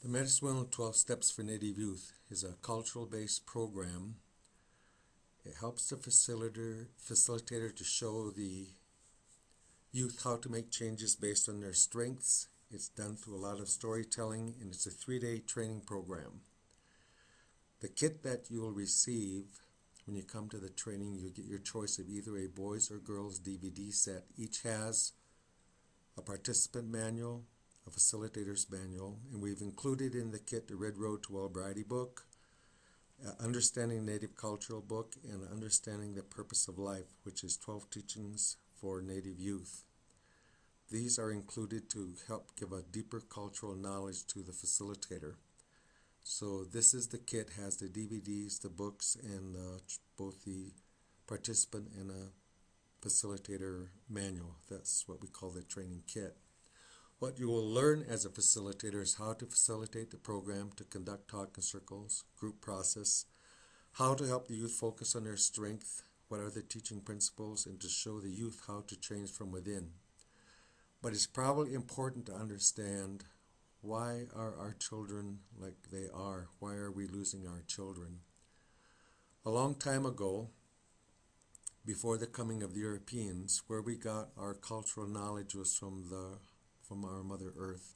The Medicine 12 Steps for Native Youth is a cultural-based program. It helps the facilitator to show the youth how to make changes based on their strengths. It's done through a lot of storytelling, and it's a 3-day training program. The kit that you will receive when you come to the training, you get your choice of either a boys or girls DVD set. Each has a participant manual, a facilitator's manual, and we've included in the kit the Red Road to Wellbriety book, Understanding Native Cultural book, and Understanding the Purpose of Life, which is 12 teachings for Native youth. These are included to help give a deeper cultural knowledge to the facilitator. So this is the kit, has the DVDs, the books, and both the participant and a facilitator manual. That's what we call the training kit. What you will learn as a facilitator is how to facilitate the program, to conduct talking circles, group process, how to help the youth focus on their strength, what are the teaching principles, and to show the youth how to change from within. But it's probably important to understand, why are our children like they are? Why are we losing our children? A long time ago, before the coming of the Europeans, where we got our cultural knowledge was from our Mother Earth.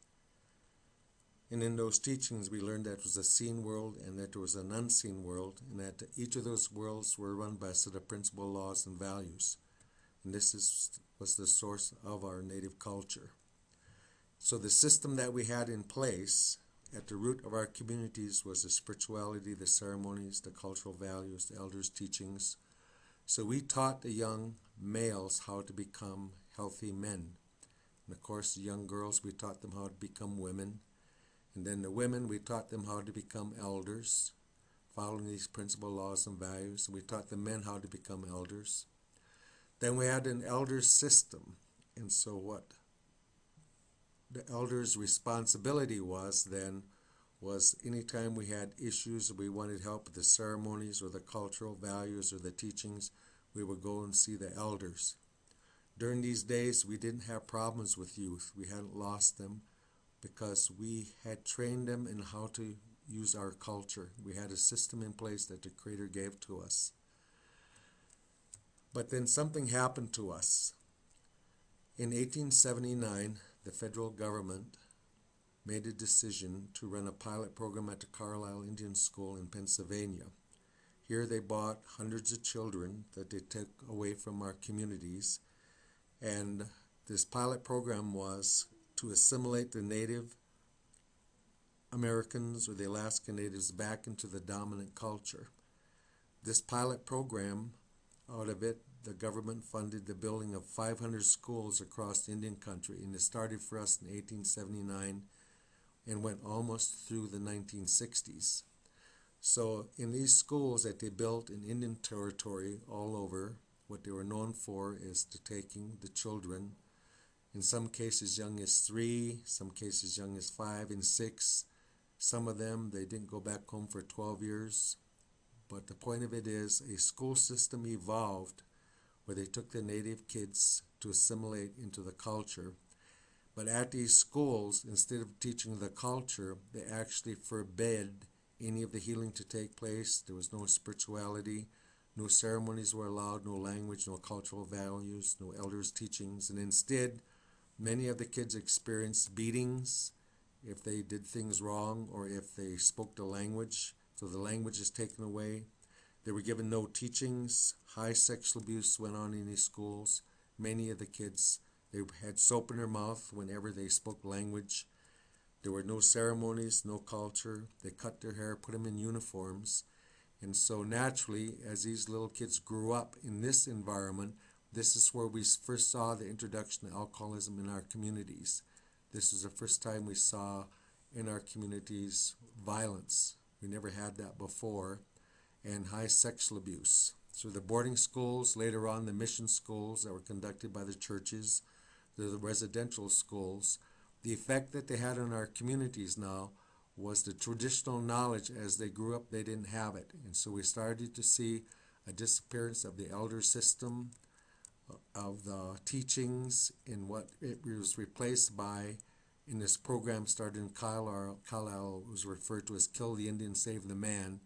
And in those teachings we learned that it was a seen world and that there was an unseen world, and that each of those worlds were run by a set of principle, laws, and values. And this was the source of our native culture. So the system that we had in place at the root of our communities was the spirituality, the ceremonies, the cultural values, the elders' teachings. So we taught the young males how to become healthy men. And of course, the young girls, we taught them how to become women. And then the women, we taught them how to become elders, following these principal, laws, and values. And we taught the men how to become elders. Then we had an elder system. And so what the elders' responsibility was then was anytime we had issues or we wanted help with the ceremonies or the cultural values or the teachings, we would go and see the elders. During these days, we didn't have problems with youth. We hadn't lost them because we had trained them in how to use our culture. We had a system in place that the Creator gave to us. But then something happened to us. In 1879, the federal government made a decision to run a pilot program at the Carlisle Indian School in Pennsylvania. Here they bought hundreds of children that they took away from our communities. And this pilot program was to assimilate the Native Americans or the Alaska Natives back into the dominant culture. This pilot program, out of it, the government funded the building of 500 schools across the Indian country, and it started for us in 1879 and went almost through the 1960s. So in these schools that they built in Indian territory all over, what they were known for is to taking the children, in some cases young as 3, some cases young as 5 and 6. Some of them, they didn't go back home for 12 years. But the point of it is, a school system evolved where they took the native kids to assimilate into the culture. But at these schools, instead of teaching the culture, they actually forbade any of the healing to take place. There was no spirituality. No ceremonies were allowed, no language, no cultural values, no elders' teachings. And instead, many of the kids experienced beatings if they did things wrong or if they spoke the language. So the language is taken away. They were given no teachings. High sexual abuse went on in these schools. Many of the kids, they had soap in their mouth whenever they spoke language. There were no ceremonies, no culture. They cut their hair, put them in uniforms. And so naturally, as these little kids grew up in this environment, this is where we first saw the introduction of alcoholism in our communities. This is the first time we saw in our communities violence. We never had that before. And high sexual abuse. So the boarding schools, later on the mission schools that were conducted by the churches, the residential schools, the effect that they had on our communities now was the traditional knowledge. As they grew up, they didn't have it. And so we started to see a disappearance of the elder system, of the teachings, and what it was replaced by in this program started in Carlisle, was referred to as Kill the Indian, Save the Man,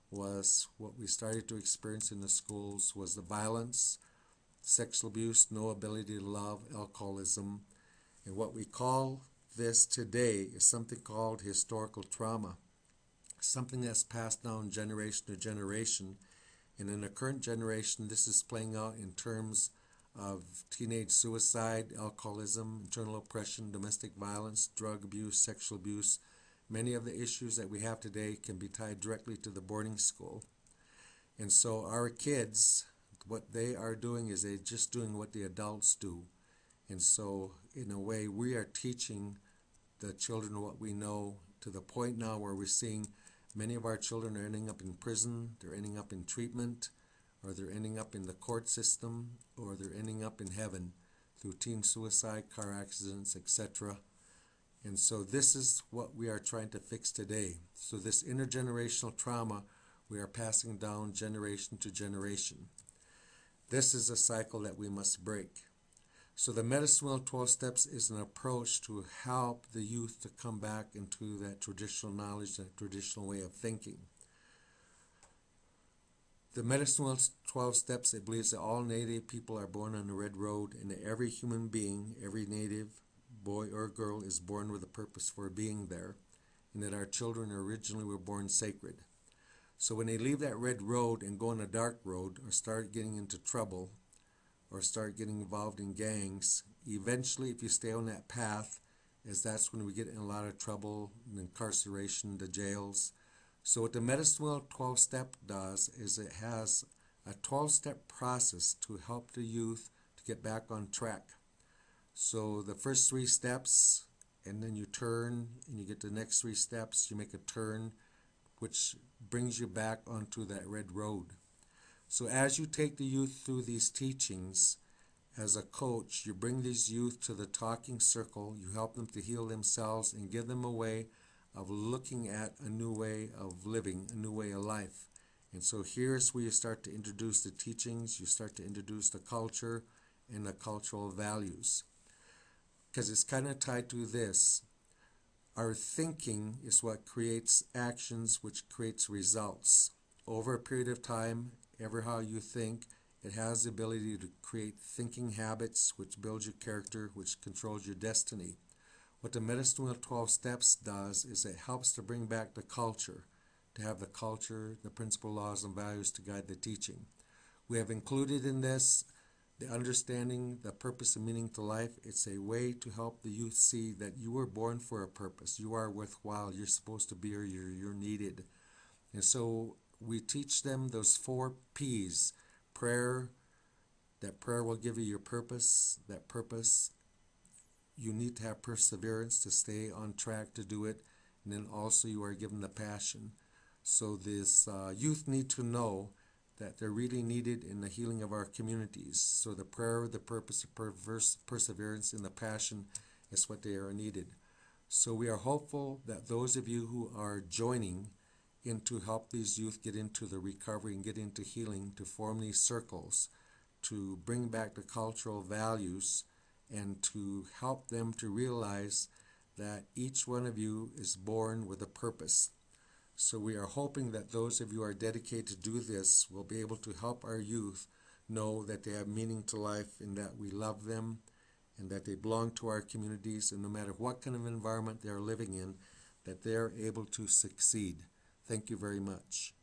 was what we started to experience in the schools was the violence, sexual abuse, no ability to love, alcoholism, and what we call this today is something called historical trauma, something that's passed down generation to generation. And in the current generation, this is playing out in terms of teenage suicide, alcoholism, internal oppression, domestic violence, drug abuse, sexual abuse. Many of the issues that we have today can be tied directly to the boarding school. And so our kids, what they are doing is they're just doing what the adults do. And so in a way, we are teaching the children what we know, to the point now where we're seeing many of our children are ending up in prison, they're ending up in treatment, or they're ending up in the court system, or they're ending up in heaven through teen suicide, car accidents, etc. And so this is what we are trying to fix today. So this intergenerational trauma, we are passing down generation to generation. This is a cycle that we must break. So the Medicine Wheel 12 Steps is an approach to help the youth to come back into that traditional knowledge, that traditional way of thinking. The Medicine Wheel 12 Steps, it believes that all Native people are born on the red road, and that every human being, every Native boy or girl is born with a purpose for being there, and that our children originally were born sacred. So when they leave that red road and go on a dark road, or start getting into trouble, or start getting involved in gangs, eventually if you stay on that path, as that's when we get in a lot of trouble, incarceration, the jails. So what the Medicine Wheel 12 Step does is it has a 12-step process to help the youth to get back on track. So the first 3 steps, and then you turn, and you get the next 3 steps, you make a turn, which brings you back onto that red road. So as you take the youth through these teachings, as a coach, you bring these youth to the talking circle, you help them to heal themselves and give them a way of looking at a new way of living, a new way of life. And so here's where you start to introduce the teachings, you start to introduce the culture and the cultural values. Because it's kind of tied to this. Our thinking is what creates actions, which creates results. Over a period of time, ever how you think, it has the ability to create thinking habits, which build your character, which controls your destiny. What the Medicine Wheel 12 Steps does is it helps to bring back the culture, to have the culture, the principal laws and values to guide the teaching. We have included in this the understanding the purpose and meaning to life. It's a way to help the youth see that you were born for a purpose. You are worthwhile. You're supposed to be, or you're needed. And so we teach them those 4 P's. Prayer, that prayer will give you your purpose. That purpose, you need to have perseverance to stay on track to do it. And then also you are given the passion. So this youth need to know that they're really needed in the healing of our communities. So the prayer, the purpose, the perseverance, and the passion is what they are needed. So we are hopeful that those of you who are joining in to help these youth get into the recovery and get into healing, to form these circles, to bring back the cultural values, and to help them to realize that each one of you is born with a purpose. So we are hoping that those of you who are dedicated to do this will be able to help our youth know that they have meaning to life, and that we love them, and that they belong to our communities, and no matter what kind of environment they are living in, that they are able to succeed. Thank you very much.